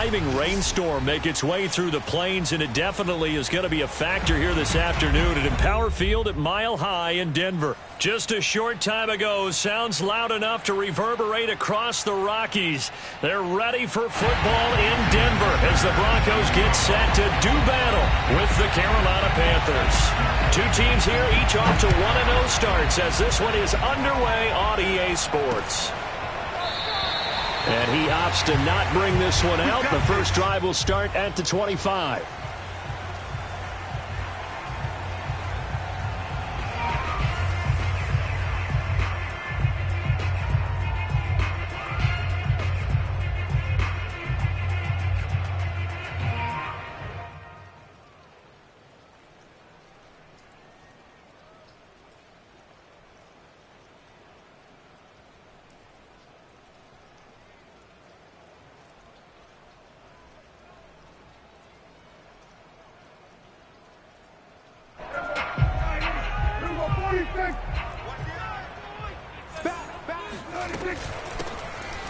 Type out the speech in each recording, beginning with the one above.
driving rainstorm make its way through the plains, and it definitely is going to be a factor here this afternoon at Empower Field at Mile High in Denver. Just a short time ago, sounds loud enough to reverberate across the Rockies. They're ready for football in Denver as the Broncos get set to do battle with the Carolina Panthers. Two teams here, each off to 1-0 starts as this one is underway on EA Sports. And he opts to not bring this one out. The first drive will start at the 25.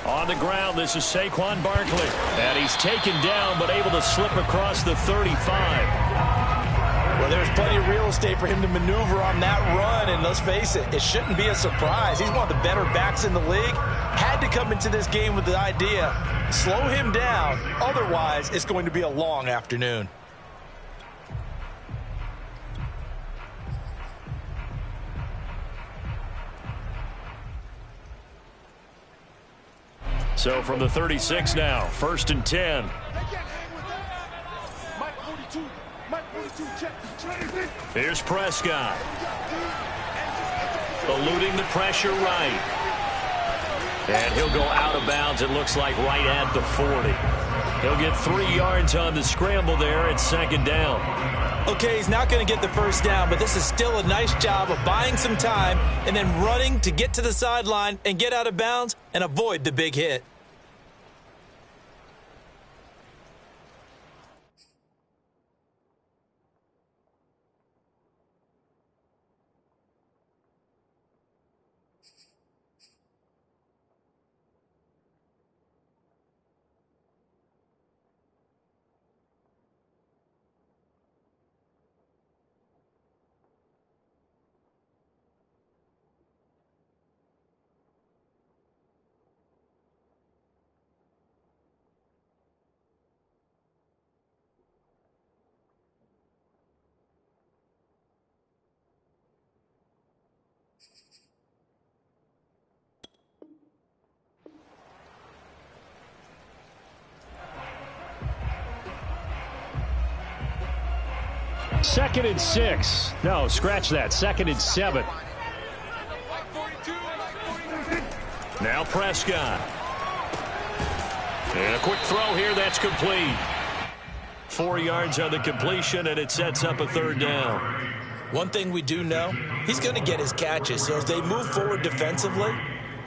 On the ground, this is Saquon Barkley. And he's taken down, but able to slip across the 35. Well, there's plenty of real estate for him to maneuver on that run, and let's face it, it shouldn't be a surprise. He's one of the better backs in the league. Had to come into this game with the idea, slow him down, otherwise it's going to be a long afternoon. So from the 36 now, 1st and 10. Here's Prescott. Eluding the pressure right. And he'll go out of bounds, it looks like, right at the 40. He'll get 3 yards on the scramble there at 2nd down. Okay, he's not going to get the first down, but this is still a nice job of buying some time and then running to get to the sideline and get out of bounds and avoid the big hit. Second and 6. No, scratch that. 2nd and 7. Now Prescott. And a quick throw here. That's complete. 4 yards on the completion, and it sets up a 3rd down. One thing we do know, he's going to get his catches. So as they move forward defensively,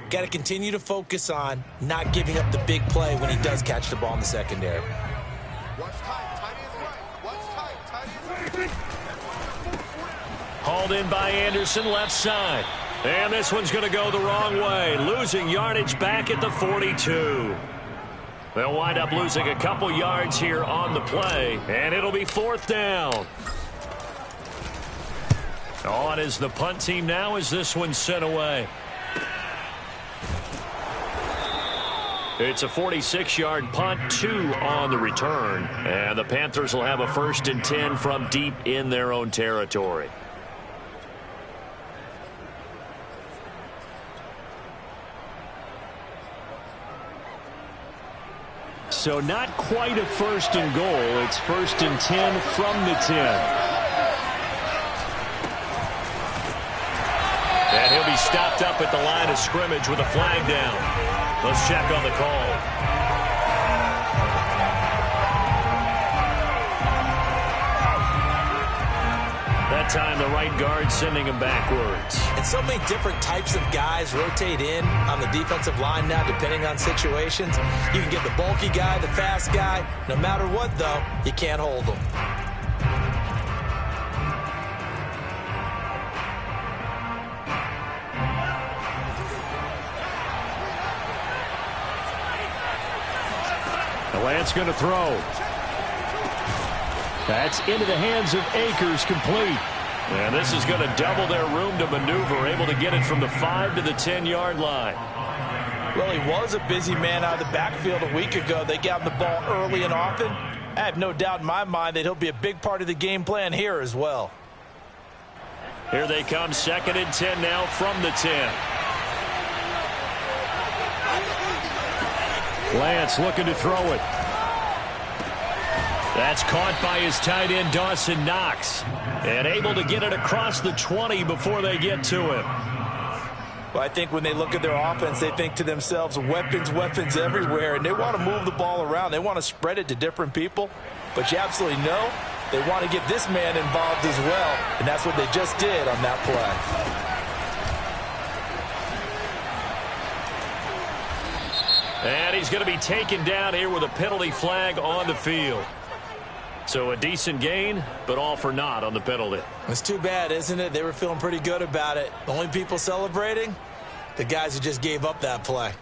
got to continue to focus on not giving up the big play when he does catch the ball in the secondary. Hauled in by Anderson, left side. And this one's going to go the wrong way. Losing yardage back at the 42. They'll wind up losing a couple yards here on the play. And it'll be 4th down. On is the punt team now as this one's sent away. It's a 46-yard punt, 2 on the return. And the Panthers will have a 1st and 10 from deep in their own territory. So not quite a 1st and goal. It's 1st and 10 from the 10. And he'll be stopped up at the line of scrimmage with a flag down. Let's check on the call. That time the right guard sending him backwards. And so many different types of guys rotate in on the defensive line now depending on situations. You can get the bulky guy, the fast guy. No matter what, though, you can't hold them. Lance going to throw. That's into the hands of Akers, complete. And this is going to double their room to maneuver, able to get it from the 5 to the 10-yard line. Well, he was a busy man out of the backfield a week ago. They got him the ball early and often. I have no doubt in my mind that he'll be a big part of the game plan here as well. Here they come, 2nd and 10 now from the 10. Lance looking to throw it. That's caught by his tight end, Dawson Knox. And able to get it across the 20 before they get to him. Well, I think when they look at their offense, they think to themselves, weapons, weapons everywhere. And they want to move the ball around. They want to spread it to different people. But you absolutely know they want to get this man involved as well. And that's what they just did on that play. And he's going to be taken down here with a penalty flag on the field. So a decent gain, but all for naught on the penalty. It's too bad, isn't it? They were feeling pretty good about it. The only people celebrating, the guys who just gave up that play.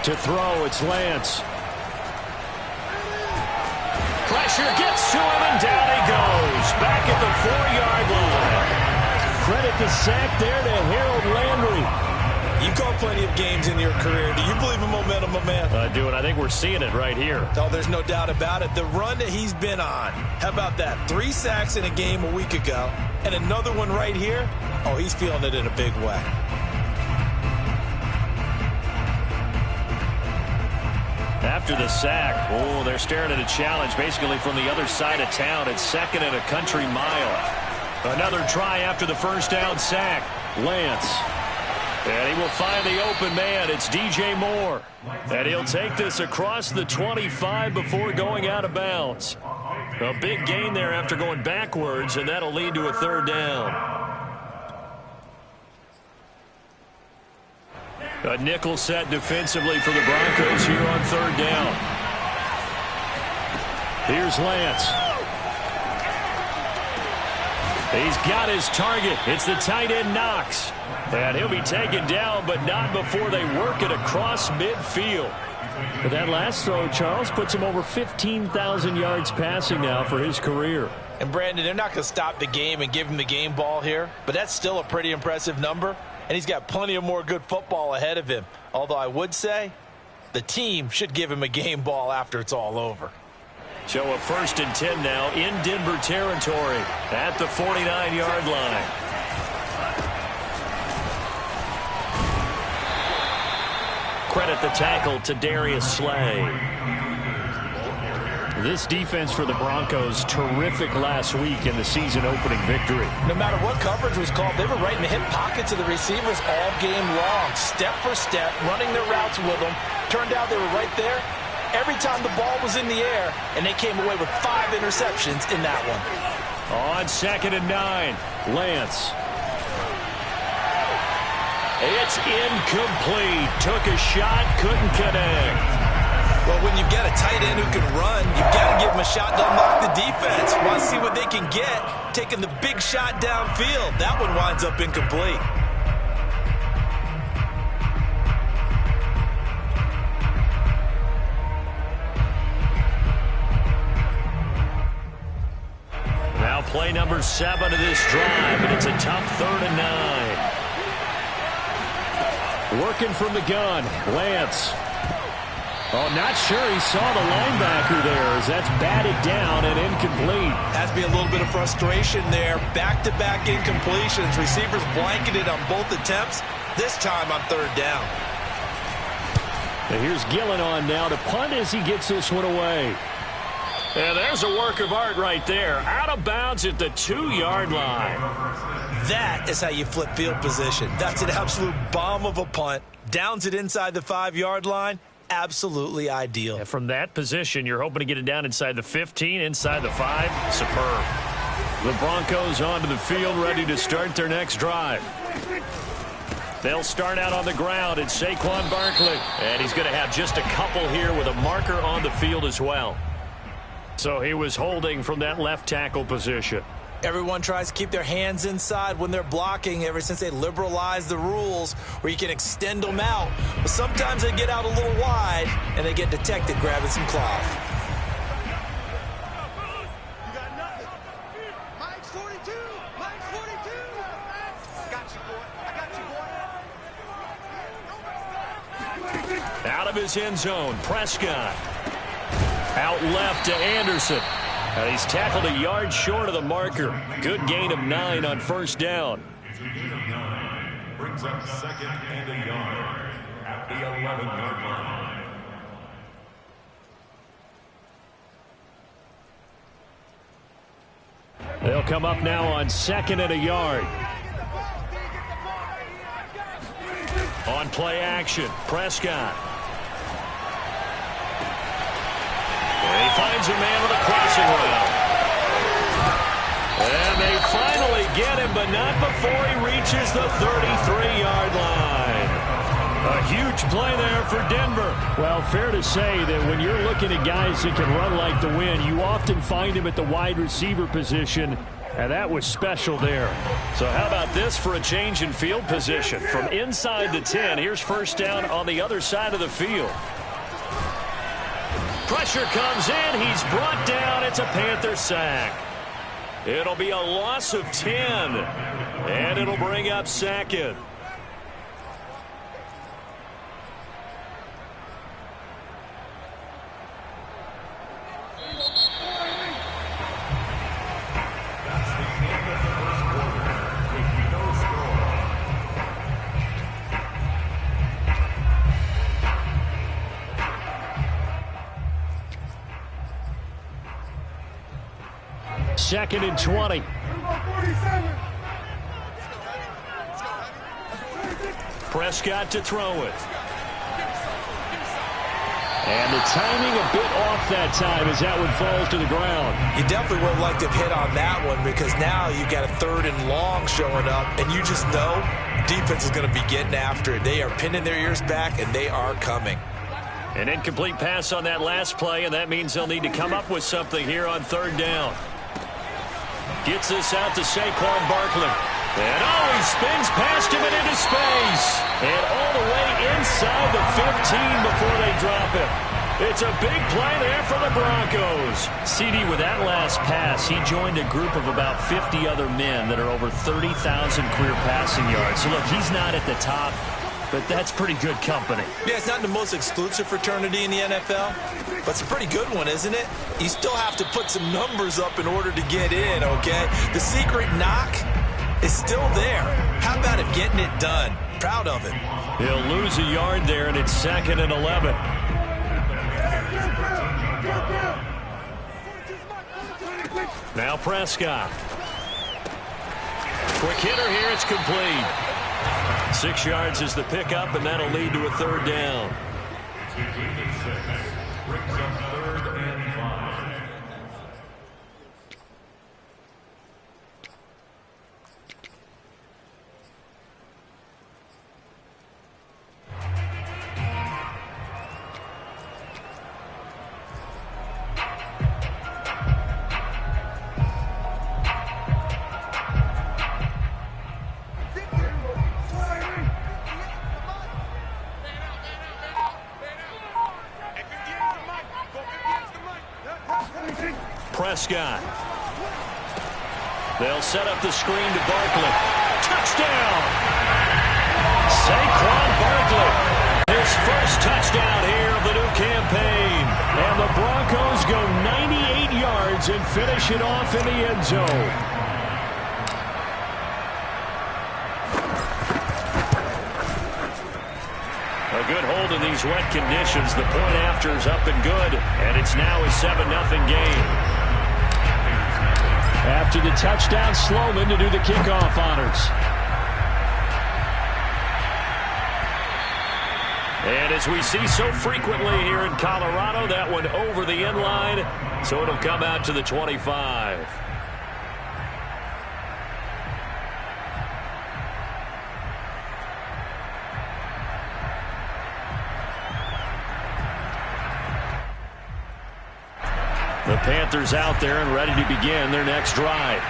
To throw, it's Lance. Pressure gets to him, and down he goes. Back at the 4-yard line. Credit the sack there to Harold Landry. You've called plenty of games in your career. Do you believe in momentum, my man? I do, and I think we're seeing it right here. Oh, there's no doubt about it. The run that he's been on. How about that? 3 sacks in a game a week ago, and another one right here. Oh, he's feeling it in a big way. After the sack, oh, they're staring at a challenge basically from the other side of town. It's 2nd and a country mile. Another try after the first down sack. Lance. And he will find the open man. It's DJ Moore. And he'll take this across the 25 before going out of bounds. A big gain there after going backwards, and that'll lead to a 3rd down. A nickel set defensively for the Broncos here on 3rd down. Here's Lance. He's got his target. It's the tight end Knox. And he'll be taken down, but not before they work it across midfield. But that last throw, Charles, puts him over 15,000 yards passing now for his career. And, Brandon, they're not going to stop the game and give him the game ball here, but that's still a pretty impressive number. And he's got plenty of more good football ahead of him. Although I would say the team should give him a game ball after it's all over. So a 1st and 10 now in Denver territory at the 49-yard line. Credit the tackle to Darius Slay. This defense for the Broncos, terrific last week in the season-opening victory. No matter what coverage was called, they were right in the hip pockets of the receivers all game long, step for step, running their routes with them. Turned out they were right there every time the ball was in the air, and they came away with 5 interceptions in that one. On 2nd and 9, Lance. It's incomplete. Took a shot, couldn't connect. Well, when you've got a tight end who can run, you've got to give him a shot to unlock the defense. Want to see what they can get, taking the big shot downfield. That one winds up incomplete. Now play number 7 of this drive, and it's a tough 3rd and 9. Working from the gun, Lance. Oh, not sure he saw the linebacker there as that's batted down and incomplete. Has to be a little bit of frustration there. Back-to-back incompletions. Receivers blanketed on both attempts, this time on 3rd down. And here's Gillen on now to punt as he gets this one away. And there's a work of art right there. Out of bounds at the 2-yard line. That is how you flip field position. That's an absolute bomb of a punt. Downs it inside the 5-yard line. Absolutely ideal. And from that position, you're hoping to get it down inside the 15, inside the 5. Superb. The Broncos onto the field, ready to start their next drive. They'll start out on the ground. It's Saquon Barkley. And he's going to have just a couple here with a marker on the field as well. So he was holding from that left tackle position. Everyone tries to keep their hands inside when they're blocking ever since they liberalized the rules where you can extend them out. But sometimes they get out a little wide and they get detected grabbing some cloth. Out of his end zone, Prescott. Out left to Anderson. And he's tackled a yard short of the marker. Good gain of 9 on first down. Brings up second and a yard at the 11-yard line. They'll come up now on second and a yard. On play action, Prescott. And he finds a man with a crossing route. And they finally get him, but not before he reaches the 33-yard line. A huge play there for Denver. Well, fair to say that when you're looking at guys that can run like the wind, you often find him at the wide receiver position, and that was special there. So how about this for a change in field position? From inside the 10, here's first down on the other side of the field. Pressure comes in. He's brought down. It's a Panther sack. It'll be a loss of 10, and it'll bring up second. Second and 20. Prescott to throw it. And the timing a bit off that time as that one falls to the ground. You definitely would have liked to have hit on that one because now you've got a 3rd and long showing up, and you just know defense is going to be getting after it. They are pinning their ears back, and they are coming. An incomplete pass on that last play, and that means they'll need to come up with something here on 3rd down. Gets this out to Saquon Barkley. And he spins past him and into space. And all the way inside the 15 before they drop him. It's a big play there for the Broncos. CD, with that last pass, he joined a group of about 50 other men that are over 30,000 career passing yards. So, look, he's not at the top, but that's pretty good company. Yeah, it's not the most exclusive fraternity in the NFL, but it's a pretty good one, isn't it? You still have to put some numbers up in order to get in, okay? The secret knock is still there. How about it getting it done? Proud of it. He'll lose a yard there, and it's 2nd and 11. Now Prescott. Quick hitter here, it's complete. 6 yards is the pickup, and that'll lead to a 3rd down. Brings up 3rd and 5. Prescott. They'll set up the screen to Barkley. Touchdown! Saquon Barkley. His first touchdown here of the new campaign. And the Broncos go 98 yards and finish it off in the end zone. A good hold in these wet conditions. The point after is up and good. And it's now a 7-0 game. After the touchdown, Sloman to do the kickoff honors. And as we see so frequently here in Colorado, that one over the end line, so it'll come out to the 25. The Panthers out there and ready to begin their next drive.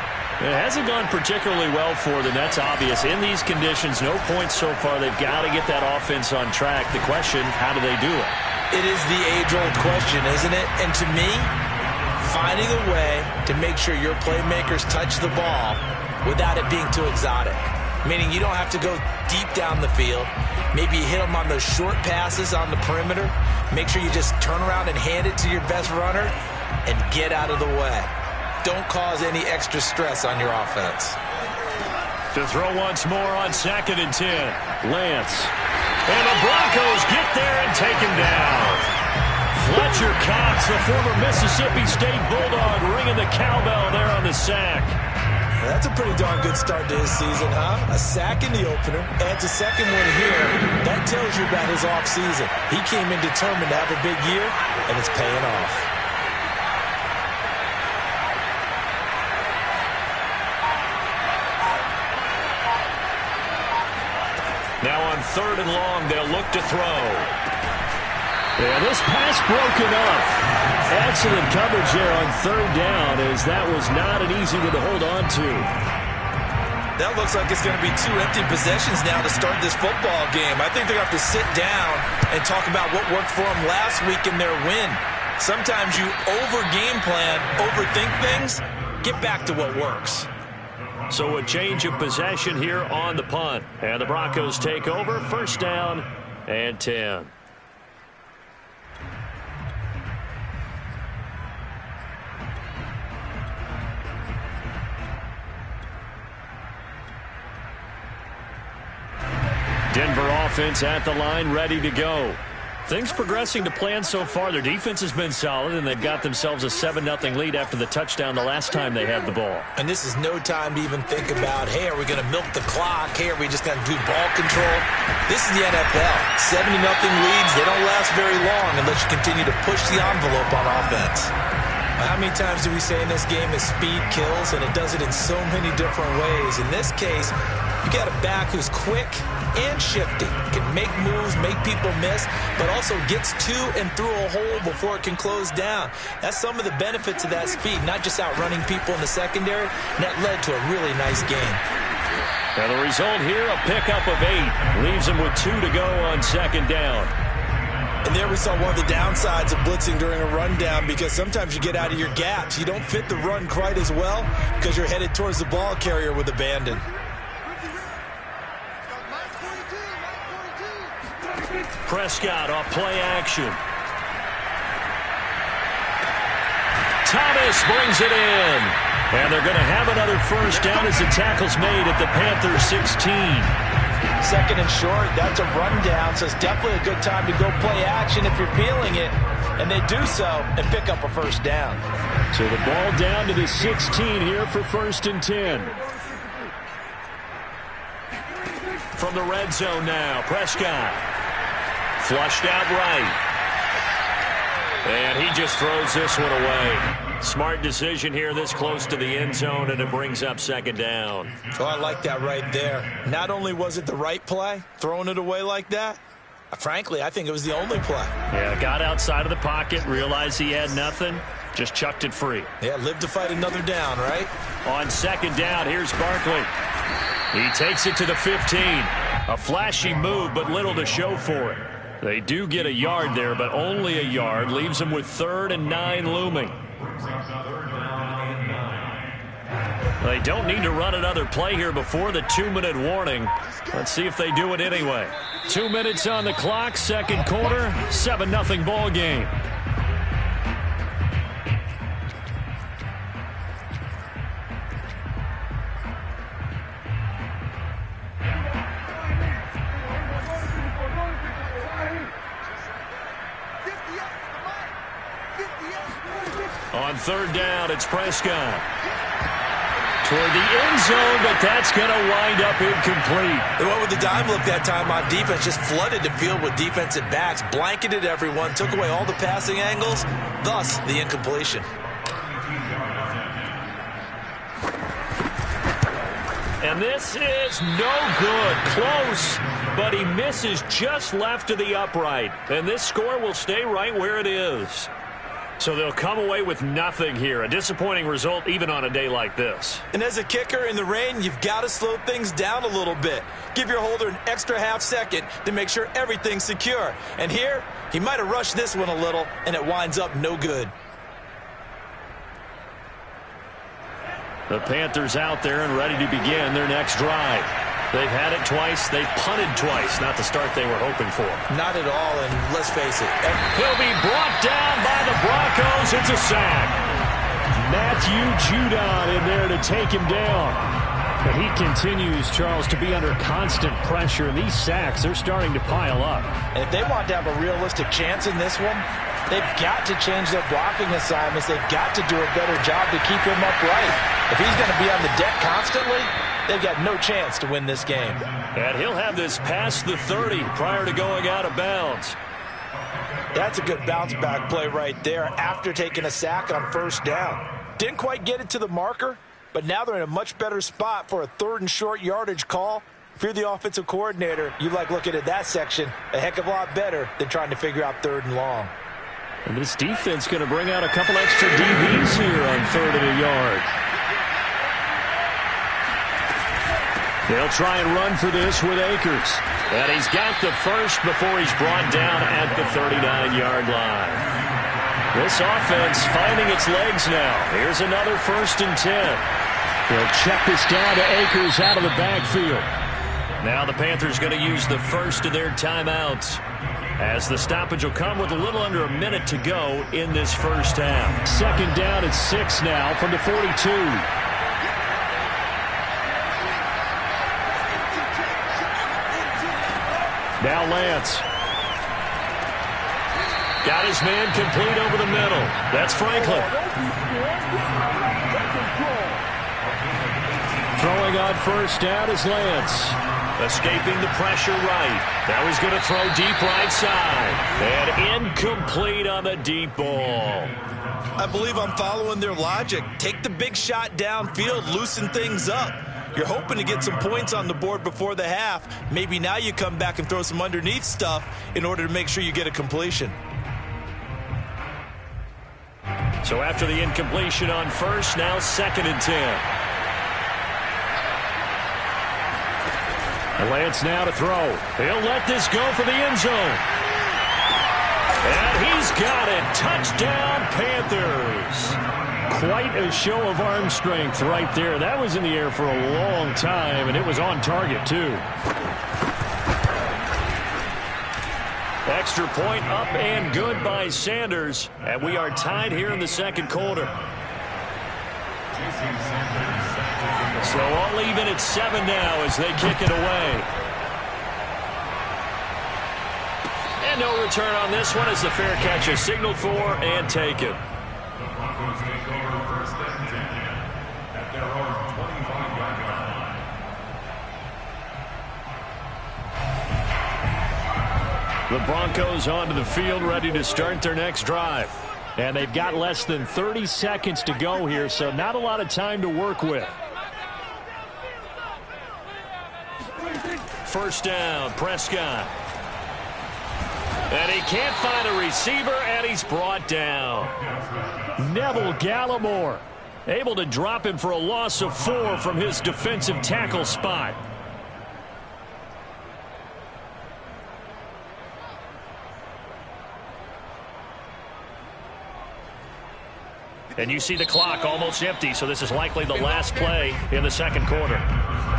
It hasn't gone particularly well for them. That's obvious. In these conditions, no points so far. They've got to get that offense on track. The question, how do they do it? It is the age-old question, isn't it? And to me, finding a way to make sure your playmakers touch the ball without it being too exotic. Meaning you don't have to go deep down the field. Maybe you hit them on those short passes on the perimeter. Make sure you just turn around and hand it to your best runner and get out of the way. Don't cause any extra stress on your offense. To throw once more on 2nd and 10. Lance. And the Broncos get there and take him down. Fletcher Cox, the former Mississippi State Bulldog, ringing the cowbell there on the sack. That's a pretty darn good start to his season, huh? A sack in the opener, adds a second one here. That tells you about his offseason. He came in determined to have a big year, and it's paying off. Now on 3rd and long, they'll look to throw. And this pass broken up. Excellent coverage there on 3rd down, as that was not an easy one to hold on to. That looks like it's going to be 2 empty possessions now to start this football game. I think they're going to have to sit down and talk about what worked for them last week in their win. Sometimes you over-game plan, overthink things, get back to what works. So a change of possession here on the punt. And the Broncos take over, 1st down and 10. Denver offense at the line, ready to go. Things progressing to plan so far. Their defense has been solid, and they've got themselves a 7-0 lead after the touchdown the last time they had the ball. And this is no time to even think about, hey, are we going to milk the clock? Hey, are we just going to do ball control? This is the NFL. 70-0 leads, they don't last very long unless you continue to push the envelope on offense. How many times do we say in this game that speed kills, and it does it in so many different ways? In this case, you got a back who's quick and shifty, can make moves, make people miss, but also gets to and through a hole before it can close down. That's some of the benefits of that speed, not just outrunning people in the secondary, and that led to a really nice game. Now the result here, a pickup of 8. Leaves them with 2 to go on 2nd down. And there we saw one of the downsides of blitzing during a rundown, because sometimes you get out of your gaps. You don't fit the run quite as well because you're headed towards the ball carrier with abandon. Prescott off play action. Thomas brings it in. And they're going to have another 1st down as the tackle's made at the Panthers 16. 2nd and short, that's a rundown, so it's definitely a good time to go play action if you're feeling it. And they do so and pick up a 1st down. So the ball down to the 16 here for 1st and 10. From the red zone now, Prescott. Flushed out right. And he just throws this one away. Smart decision here this close to the end zone, and it brings up 2nd down. Oh, I like that right there. Not only was it the right play, throwing it away like that, frankly, I think it was the only play. Yeah, got outside of the pocket, realized he had nothing, just chucked it free. Yeah, live to fight another down, right? On 2nd down, here's Barkley. He takes it to the 15. A flashy move, but little to show for it. They do get a yard there, but only a yard. Leaves them with 3rd and 9 looming. They don't need to run another play here before the 2-minute warning. Let's see if they do it anyway. 2 minutes on the clock, 2nd quarter, 7-0 ball game. On 3rd down, it's Prescott. Toward the end zone, but that's going to wind up incomplete. They went with the dime look that time on defense, just flooded the field with defensive backs, blanketed everyone, took away all the passing angles, thus the incompletion. And this is no good. Close, but he misses just left of the upright. And this score will stay right where it is. So they'll come away with nothing here. A disappointing result even on a day like this. And as a kicker in the rain, you've got to slow things down a little bit. Give your holder an extra half second to make sure everything's secure. And here, he might have rushed this one a little, and it winds up no good. The Panthers out there and ready to begin their next drive. They've had it twice. They've punted twice. Not the start they were hoping for. Not at all, and let's face it. He'll be brought down by the Broncos. It's a sack. Matthew Judon in there to take him down. But he continues, Charles, to be under constant pressure. And these sacks, they're starting to pile up. And if they want to have a realistic chance in this one, they've got to change their blocking assignments. They've got to do a better job to keep him upright. If he's going to be on the deck constantly, they've got no chance to win this game. And he'll have this past the 30 prior to going out of bounds. That's a good bounce-back play right there after taking a sack on first down. Didn't quite get it to the marker, but now they're in a much better spot for a 3rd and short yardage call. If you're the offensive coordinator, you like looking at that section a heck of a lot better than trying to figure out 3rd and long. And this defense going to bring out a couple extra DBs here on 3rd and a yard. They'll try and run for this with Akers. And he's got the first before he's brought down at the 39-yard line. This offense finding its legs now. Here's another 1st and 10. They'll check this down to Akers out of the backfield. Now the Panthers going to use the first of their timeouts, as the stoppage will come with a little under a minute to go in this first half. 2nd down at 6 now from the 42. Now Lance. Got his man complete over the middle. That's Franklin. Throwing on first down is Lance. Escaping the pressure right. Now he's going to throw deep right side. And incomplete on the deep ball. I believe I'm following their logic. Take the big shot downfield, loosen things up. You're hoping to get some points on the board before the half. Maybe now you come back and throw some underneath stuff in order to make sure you get a completion. So after the incompletion on first, now 2nd and 10. Lance now to throw. He'll let this go for the end zone. And he's got it. Touchdown, Panthers. Quite a show of arm strength right there. That was in the air for a long time, and it was on target, too. Extra point up and good by Sanders. And we are tied here in the 2nd quarter. So all even at 7 now as they kick it away. And no return on this one as the fair catch is signaled for and taken. The Broncos onto the field ready to start their next drive. And they've got less than 30 seconds to go here, so not a lot of time to work with. First down, Prescott. And he can't find a receiver, and he's brought down. Neville Gallimore able to drop him for a loss of 4 from his defensive tackle spot. And you see the clock almost empty, so this is likely the last play in the 2nd quarter.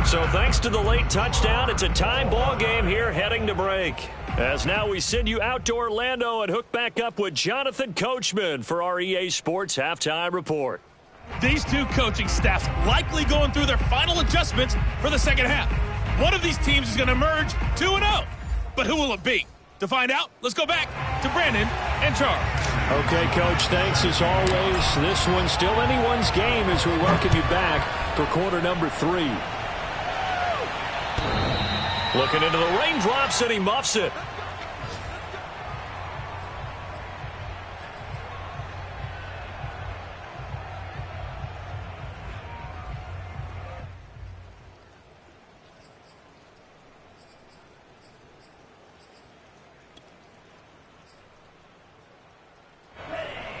So thanks to the late touchdown, it's a tie ball game here heading to break. As now we send you out to Orlando and hook back up with Jonathan Coachman for our EA Sports Halftime Report. These two coaching staffs likely going through their final adjustments for the 2nd half. One of these teams is going to emerge 2-0. But who will it be? To find out, let's go back to Brandon and Charles. Okay, Coach, thanks as always. This one's still anyone's game as we welcome you back for quarter number 3. Looking into the raindrops, and he muffs it.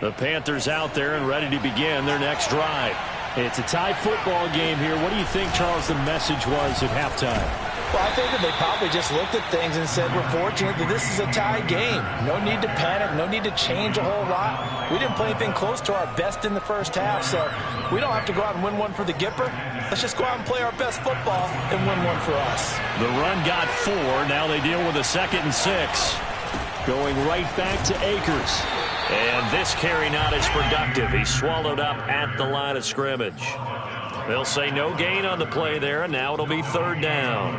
The Panthers out there and ready to begin their next drive. It's a tie football game here. What do you think, Charles, the message was at halftime? Well, I think that they probably just looked at things and said, we're fortunate that this is a tie game. No need to panic. No need to change a whole lot. We didn't play anything close to our best in the first half, so we don't have to go out and win one for the Gipper. Let's just go out and play our best football and win one for us. The run got 4. Now they deal with a 2nd and 6. Going right back to Akers. And this carry not as productive. He's swallowed up at the line of scrimmage. They'll say no gain on the play there, and now it'll be 3rd down.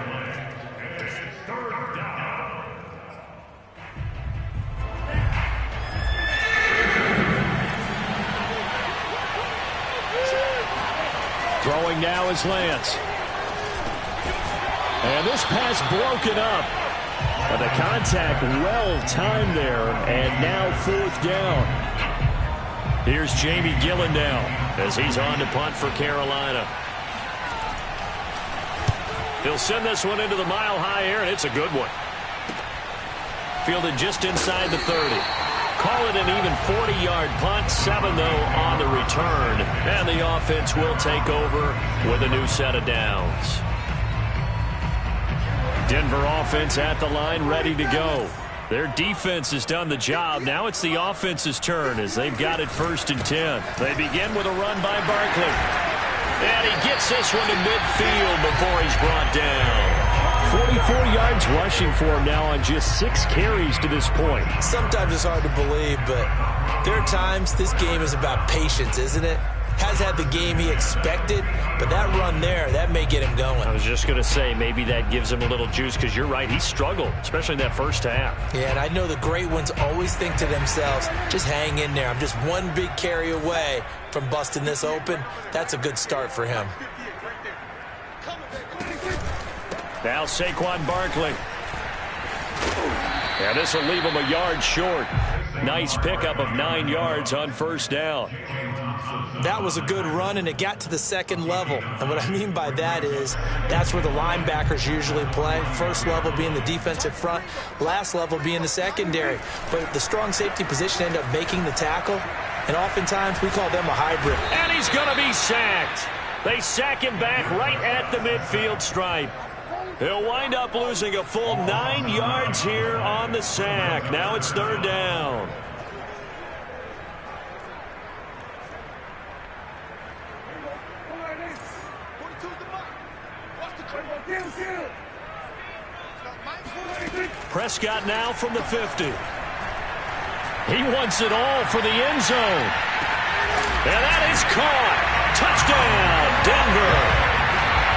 Throwing now is Lance. And this pass broken up. But the contact well timed there, and now 4th down. Here's Jamie Gillendow as he's on to punt for Carolina. He'll send this one into the mile-high air, and it's a good one. Fielded just inside the 30. Call it an even 40-yard punt. 7, though, on the return. And the offense will take over with a new set of downs. Denver offense at the line, ready to go. Their defense has done the job. Now it's the offense's turn as they've got it 1st and 10. They begin with a run by Barkley. And he gets this one to midfield before he's brought down. 44 yards rushing for him now on just 6 carries to this point. Sometimes it's hard to believe, but there are times this game is about patience, isn't it? Has had the game he expected, but that run there, that may get him going. I was just going to say, maybe that gives him a little juice, because you're right, he struggled, especially in that first half. Yeah, and I know the great ones always think to themselves, just hang in there. I'm just one big carry away from busting this open. That's a good start for him. Now Saquon Barkley. Yeah, this will leave him a yard short. Nice pickup of 9 yards on 1st down. That was a good run, and it got to the 2nd level. And what I mean by that is that's where the linebackers usually play. First level being the defensive front, last level being the secondary. But the strong safety position ended up making the tackle, and oftentimes we call them a hybrid. And he's going to be sacked. They sack him back right at the midfield stripe. He'll wind up losing a full 9 yards here on the sack. Now it's 3rd down. Prescott now from the 50. He wants it all for the end zone. And that is caught. Touchdown, Denver.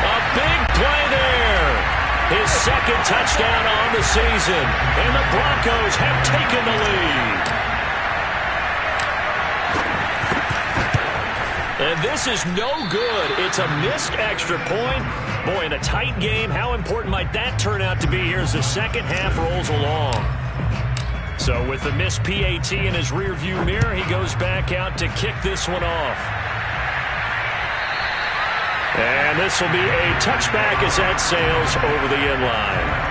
A big play there. His 2nd touchdown on the season. And the Broncos have taken the lead. And this is no good. It's a missed extra point. Boy, in a tight game, how important might that turn out to be here as the second half rolls along? So with the missed PAT in his rearview mirror, he goes back out to kick this one off. And this will be a touchback as that sails over the end line.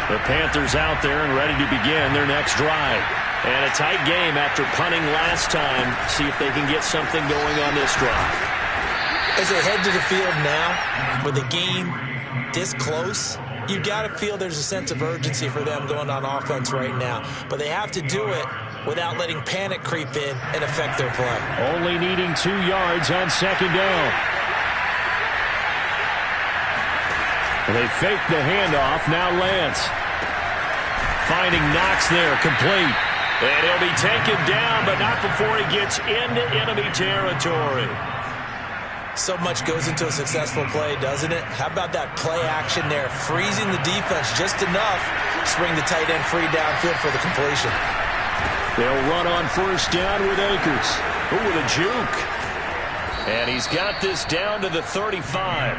The Panthers out there and ready to begin their next drive. And a tight game after punting last time. See if they can get something going on this drive. As they head to the field now, with the game this close, you got to feel there's a sense of urgency for them going on offense right now. But they have to do it without letting panic creep in and affect their play. Only needing 2 yards on 2nd down. They fake the handoff. Now Lance. Finding Knox there, complete. And he'll be taken down, but not before he gets into enemy territory. So much goes into a successful play, doesn't it? How about that play action there? Freezing the defense just enough to bring the tight end free downfield for the completion. They'll run on 1st down with Akers. Ooh, with a juke. And he's got this down to the 35.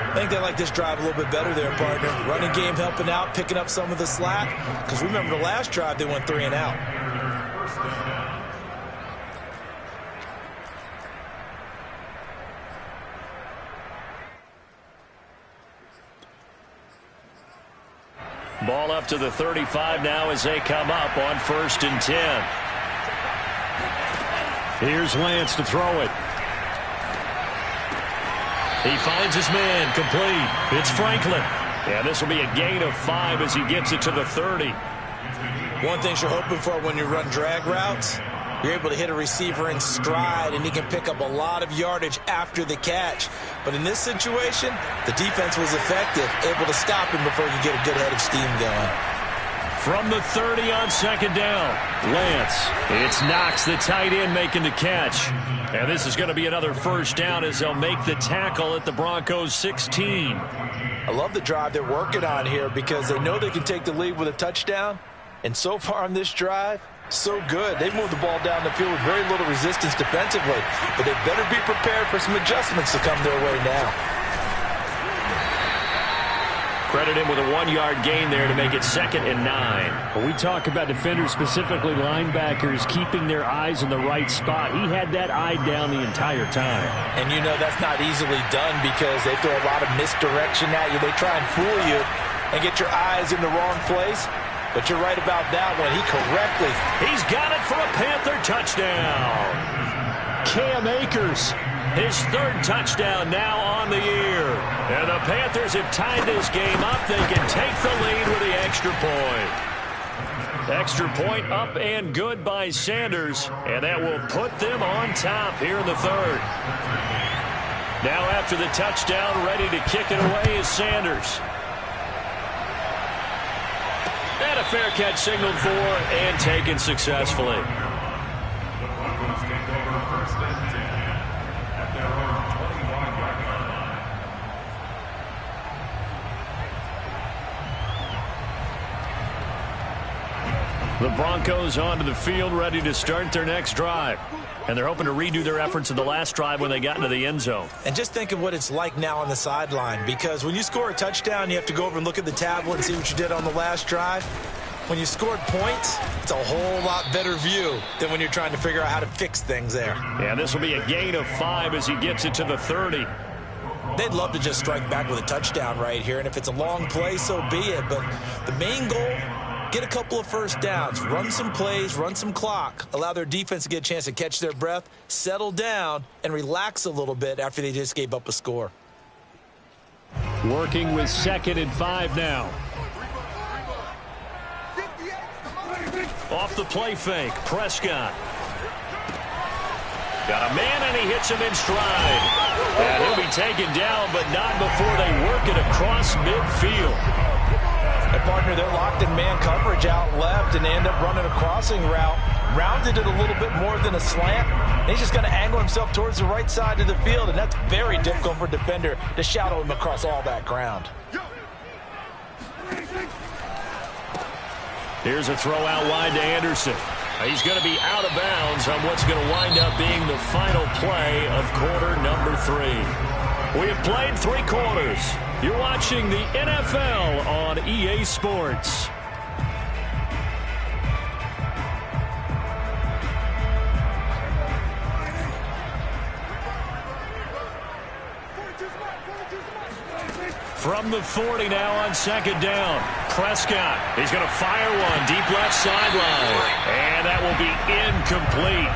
I think they like this drive a little bit better there, partner. Running game helping out, picking up some of the slack. Because remember the last drive, they went 3 and out. Ball up to the 35 now as they come up on 1st and 10. Here's Lance to throw it. He finds his man, complete. It's Franklin. And this will be a gain of 5 as he gets it to the 30. One thing you're hoping for when you run drag routes, you're able to hit a receiver in stride, and he can pick up a lot of yardage after the catch. But in this situation, the defense was effective, able to stop him before he could get a good head of steam going. From the 30 on 2nd down, Lance. It's Knox, the tight end, making the catch. And this is going to be another 1st down as they'll make the tackle at the Broncos 16. I love the drive they're working on here because they know they can take the lead with a touchdown. And so far on this drive, so good. They moved the ball down the field with very little resistance defensively. But they better be prepared for some adjustments to come their way now. Credit him with a 1-yard gain there to make it 2nd and 9. When we talk about defenders, specifically linebackers, keeping their eyes in the right spot, he had that eye down the entire time. And you know that's not easily done because they throw a lot of misdirection at you. They try and fool you and get your eyes in the wrong place. But you're right about that one. He correctly. He's got it for a Panther touchdown. Cam Akers, his 3rd touchdown now on the year. And the Panthers have tied this game up. They can take the lead with the extra point. Extra point up and good by Sanders. And that will put them on top here in the 3rd. Now after the touchdown, ready to kick it away is Sanders. And a fair catch signaled for and taken successfully. The Broncos take over 1st and 10 at their own 25-yard line. The Broncos onto the field, ready to start their next drive. And they're hoping to redo their efforts in the last drive when they got into the end zone. And just think of what it's like now on the sideline, because when you score a touchdown, you have to go over and look at the tablet and see what you did on the last drive. When you scored points, it's a whole lot better view than when you're trying to figure out how to fix things there. Yeah, this will be a gain of 5 as he gets it to the 30. They'd love to just strike back with a touchdown right here, and if it's a long play, so be it. But the main goal, get a couple of 1st downs, run some plays, run some clock, allow their defense to get a chance to catch their breath, settle down, and relax a little bit after they just gave up a score. Working with 2nd and 5 now. Off the play fake, Prescott. Got a man, and he hits him in stride. And he'll be taken down, but not before they work it across midfield. And partner, they're locked in man coverage out left, and they end up running a crossing route. Rounded it a little bit more than a slant. And he's just going to angle himself towards the right side of the field, and that's very difficult for a defender to shadow him across all that ground. Here's a throw out wide to Anderson. He's going to be out of bounds on what's going to wind up being the final play of quarter number 3. We have played 3 quarters. You're watching the NFL on EA Sports. From the 40 now on 2nd down. Prescott, he's going to fire one deep left sideline. And that will be incomplete.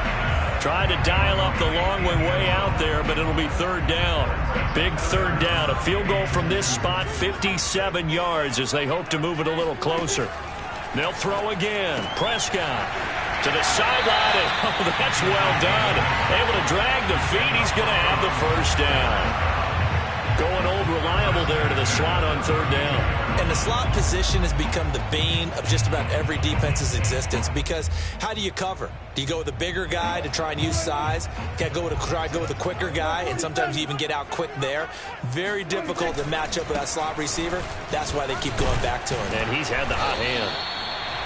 Tried to dial up the long way out there, but it'll be 3rd down. Big 3rd down. A field goal from this spot, 57 yards as they hope to move it a little closer. They'll throw again. Prescott to the sideline, and oh, that's well done. Able to drag the feet. He's going to have the 1st down. Going old reliable there to the slot on 3rd down. And the slot position has become the bane of just about every defense's existence, because how do you cover? Do you go with a bigger guy to try and use size? Try to go with a quicker guy, and sometimes you even get out quick there. Very difficult to match up with that slot receiver. That's why they keep going back to him. And he's had the hot hand.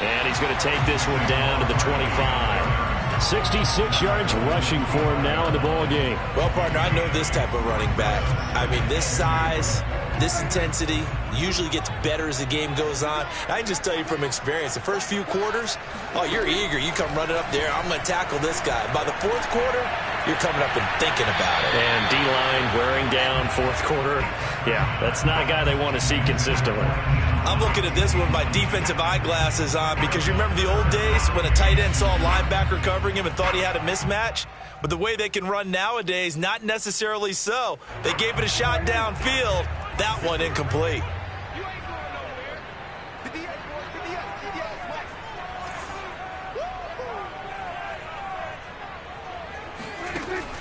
And he's going to take this one down to the 25. 66 yards rushing for him now in the ball game. Well, partner, I know this type of running back. I mean, this size, this intensity usually gets better as the game goes on. I can just tell you from experience, the first few quarters, oh, you're eager. You come running up there, I'm going to tackle this guy. By the 4th quarter, you're coming up and thinking about it. And D-line wearing down 4th quarter. Yeah, that's not a guy they want to see consistently. I'm looking at this with my defensive eyeglasses on because you remember the old days when a tight end saw a linebacker covering him and thought he had a mismatch? But the way they can run nowadays, not necessarily so. They gave it a shot downfield. That one incomplete.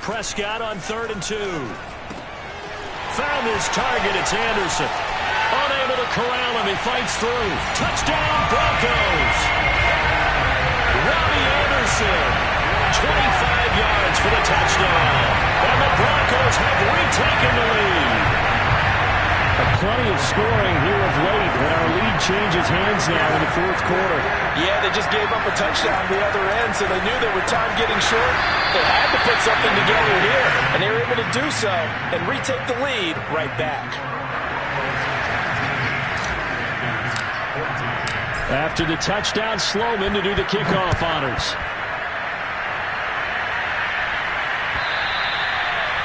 Prescott on 3rd and 2. Found his target. It's Anderson. Unable to corral him. He fights through. Touchdown, Broncos. Robbie Anderson. 25 yards for the touchdown. And the Broncos have retaken the lead. Plenty of scoring here of late when our lead changes hands now in the 4th quarter. Yeah, they just gave up a touchdown the other end, so they knew that with time getting short, they had to put something together here, and they were able to do so and retake the lead right back. After the touchdown, Sloman to do the kickoff honors.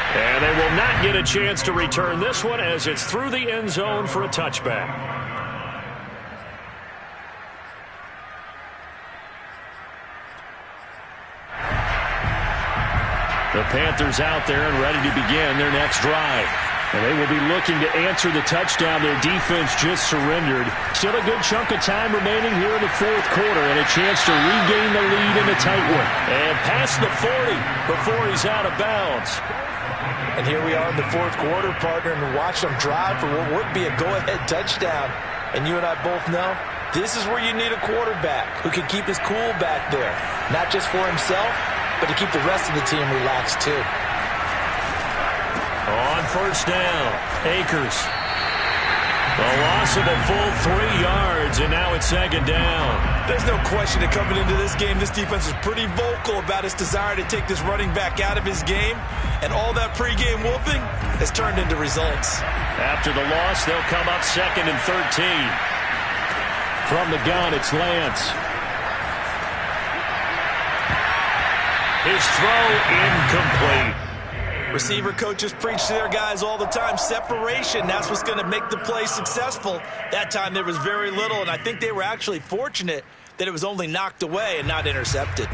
And they will not get a chance to return this one as it's through the end zone for a touchback. The Panthers out there and ready to begin their next drive. And they will be looking to answer the touchdown their defense just surrendered. Still a good chunk of time remaining here in the 4th quarter and a chance to regain the lead in a tight one. And past the 40 before he's out of bounds. And here we are in the 4th quarter, partner, and watch them drive for what would be a go-ahead touchdown. And you and I both know this is where you need a quarterback who can keep his cool back there. Not just for himself, but to keep the rest of the team relaxed too. On 1st down, Akers. A loss of a full 3 yards, and now it's 2nd down. There's no question that coming into this game, this defense is pretty vocal about its desire to take this running back out of his game. And all that pregame whooping has turned into results. After the loss, they'll come up 2nd and 13. From the gun, it's Lance. His throw incomplete. Receiver coaches preach to their guys all the time. Separation, that's what's going to make the play successful. That time there was very little, and I think they were actually fortunate that it was only knocked away and not intercepted.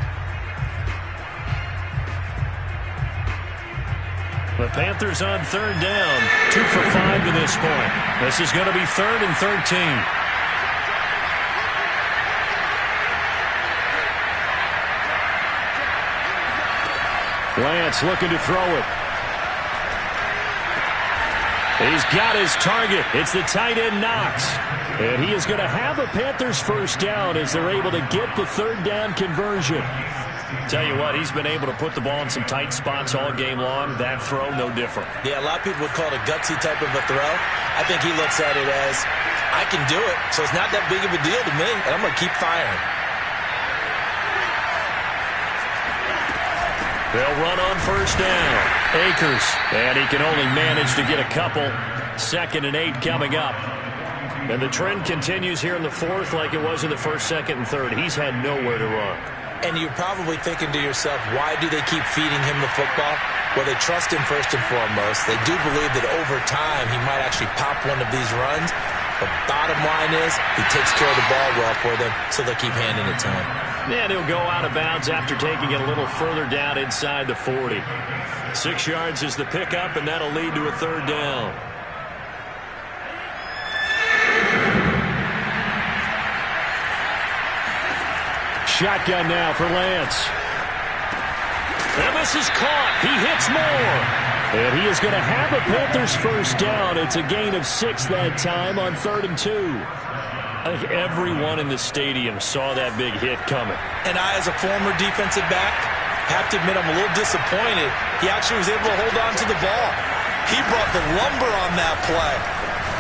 The Panthers on 3rd down. 2 for 5 to this point. This is going to be 3rd and 13. Lance looking to throw it. He's got his target. It's the tight end Knox. And he is going to have a Panthers 1st down as they're able to get the 3rd down conversion. Tell you what, he's been able to put the ball in some tight spots all game long. That throw, no different. Yeah, a lot of people would call it a gutsy type of a throw. I think he looks at it as, I can do it, so it's not that big of a deal to me, and I'm going to keep firing. They'll run on 1st down. Akers, and he can only manage to get a couple. 2nd and 8 coming up. And the trend continues here in the 4th like it was in the 1st, 2nd, and 3rd. He's had nowhere to run. And you're probably thinking to yourself, why do they keep feeding him the football? Well, they trust him first and foremost. They do believe that over time he might actually pop one of these runs. But bottom line is he takes care of the ball well for them, so they'll keep handing it to him. And he'll go out of bounds after taking it a little further down inside the 40. 6 yards is the pickup, and that'll lead to a 3rd down. Shotgun now for Lance. And this is caught. He hits more. And he is going to have a Panthers 1st down. It's a gain of 6 that time on 3rd and 2. I think everyone in the stadium saw that big hit coming. And I, as a former defensive back, have to admit I'm a little disappointed. He actually was able to hold on to the ball. He brought the lumber on that play.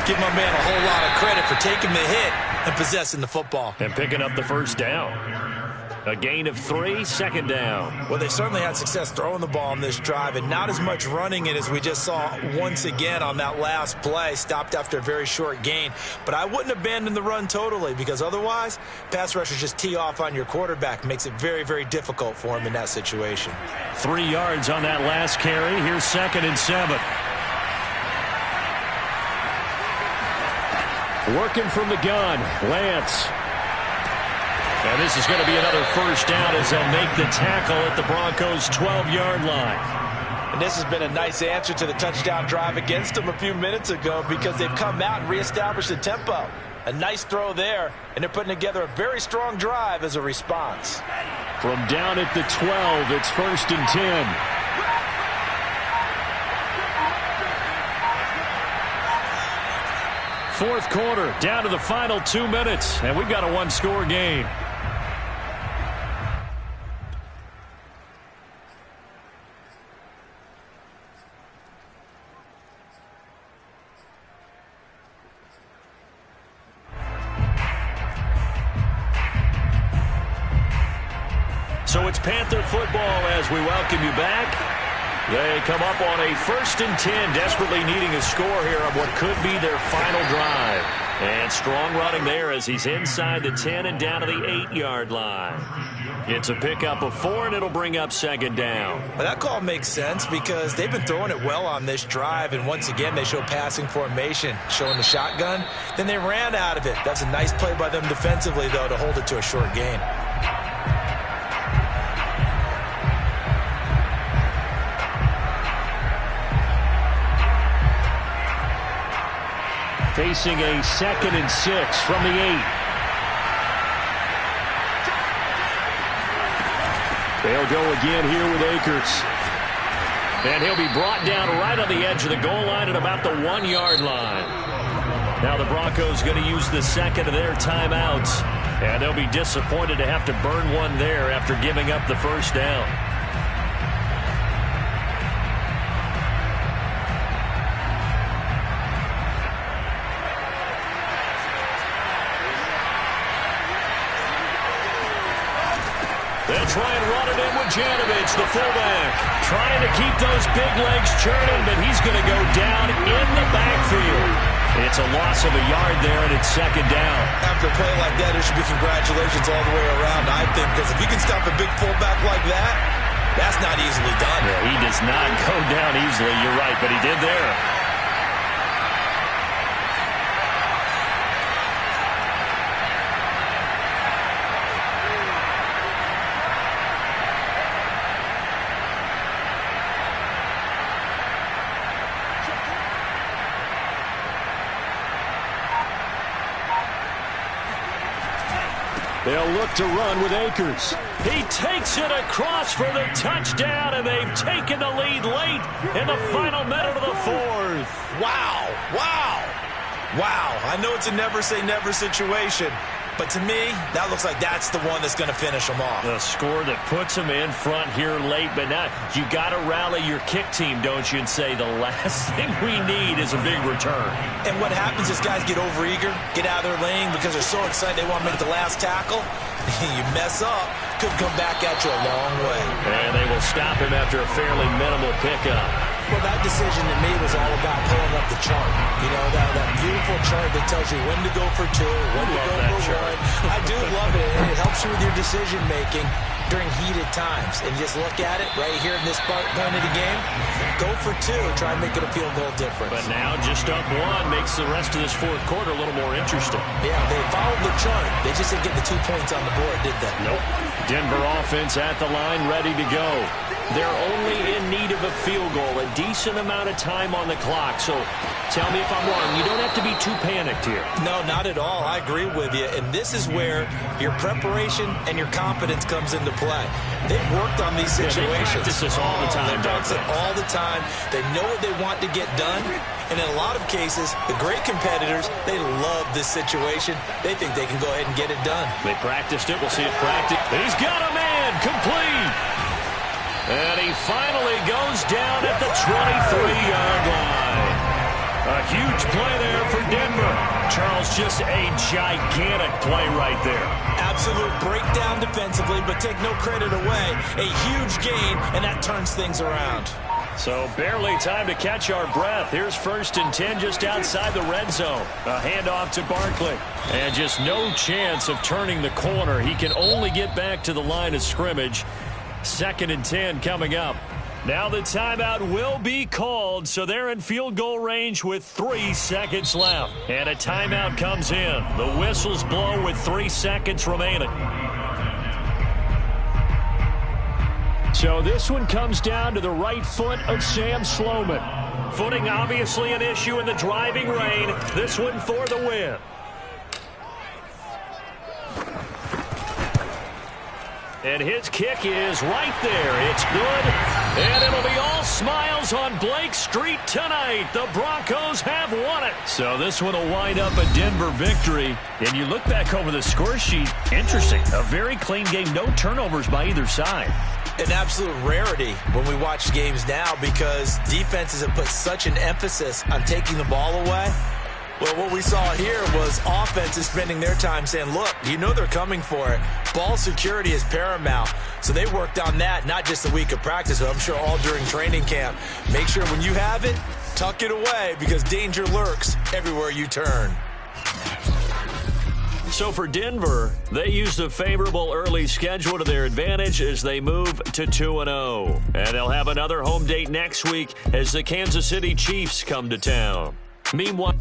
Give my man a whole lot of credit for taking the hit and possessing the football. And picking up the 1st down. A gain of 3, 2nd down. Well, they certainly had success throwing the ball on this drive and not as much running it as we just saw once again on that last play. Stopped after a very short gain. But I wouldn't abandon the run totally because otherwise, pass rushers just tee off on your quarterback. Makes it very, very difficult for him in that situation. 3 yards on that last carry. Here's 2nd and 7. Working from the gun, Lance. And this is going to be another first down as they'll make the tackle at the Broncos' 12-yard line. And this has been a nice answer to the touchdown drive against them a few minutes ago because they've come out and reestablished the tempo. A nice throw there, and they're putting together a very strong drive as a response. From down at the 12, it's 1st and 10. Fourth quarter, down to the final 2 minutes, and we've got a one-score game. So it's Panther football as we welcome you back. They come up on a 1st and 10, desperately needing a score here on what could be their final drive. And strong running there as he's inside the 10 and down to the 8-yard line. It's a pickup of 4, and it'll bring up 2nd down. Well, that call makes sense because they've been throwing it well on this drive, and once again they show passing formation, showing the shotgun. Then they ran out of it. That's a nice play by them defensively, though, to hold it to a short gain. Facing a 2nd and 6 from the 8. They'll go again here with Akers. And he'll be brought down right on the edge of the goal line at about the 1-yard line. Now the Broncos going to use the second of their timeouts. And they'll be disappointed to have to burn one there after giving up the first down. They'll try and run it in with Janovich, the fullback. Trying to keep those big legs churning, but he's going to go down in the backfield. It's a loss of a yard there, and it's 2nd down. After a play like that, there should be congratulations all the way around, I think, because if you can stop a big fullback like that, that's not easily done. Yeah, he does not go down easily, you're right, but he did there. They'll look to run with Akers. He takes it across for the touchdown, and they've taken the lead late in the final minute of the 4th. Wow, wow, wow. I know it's a never-say-never situation, but to me, that looks like that's the one that's going to finish them off. The score that puts them in front here late, but now you got to rally your kick team, don't you, and say the last thing we need is a big return. And what happens is guys get overeager, get out of their lane because they're so excited they want to make the last tackle. You mess up, could come back at you a long way. And they will stop him after a fairly minimal pickup. Well, that decision to me was all about pulling up the chart. You know, that beautiful chart that tells you when to go for 2, when to go for 1. I do love it, and it helps you with your decision-making during heated times. And just look at it right here in this point of the game. Go for 2, try and make it a field goal difference. But now just up 1 makes the rest of this 4th quarter a little more interesting. Yeah, they followed the chart. They just didn't get the 2 points on the board, did they? Nope. Denver offense at the line, ready to go. They're only in need of a field goal, a decent amount of time on the clock. So tell me if I'm wrong. You don't have to be too panicked here. No, not at all. I agree with you. And this is where your preparation and your confidence comes into play. They've worked on these situations. They practice this all the time. They practice it all the time. They know what they want to get done. And in a lot of cases, the great competitors, they love this situation. They think they can go ahead and get it done. They practiced it. We'll see it practice. He's got a man. Complete. And he finally goes down at the 23-yard line. A huge play there for Denver. Charles, just a gigantic play right there. Absolute breakdown defensively, but take no credit away. A huge gain, and that turns things around. So barely time to catch our breath. Here's 1st and 10 just outside the red zone. A handoff to Barkley. And just no chance of turning the corner. He can only get back to the line of scrimmage. 2nd and 10 coming up. Now the timeout will be called, so they're in field goal range with 3 seconds left. And a timeout comes in. The whistles blow with 3 seconds remaining. So this one comes down to the right foot of Sam Sloman. Footing obviously an issue in the driving rain. This one for the win. And his kick is right there. It's good. And it'll be all smiles on Blake Street tonight. The Broncos have won it. So this one will wind up a Denver victory. And you look back over the score sheet, interesting. A very clean game. No turnovers by either side. An absolute rarity when we watch games now because defenses have put such an emphasis on taking the ball away. Well, what we saw here was offenses spending their time saying, look, you know they're coming for it. Ball security is paramount. So they worked on that, not just a week of practice, but I'm sure all during training camp. Make sure when you have it, tuck it away because danger lurks everywhere you turn. So for Denver, they used a favorable early schedule to their advantage as they move to 2-0. And they'll have another home date next week as the Kansas City Chiefs come to town. Meanwhile...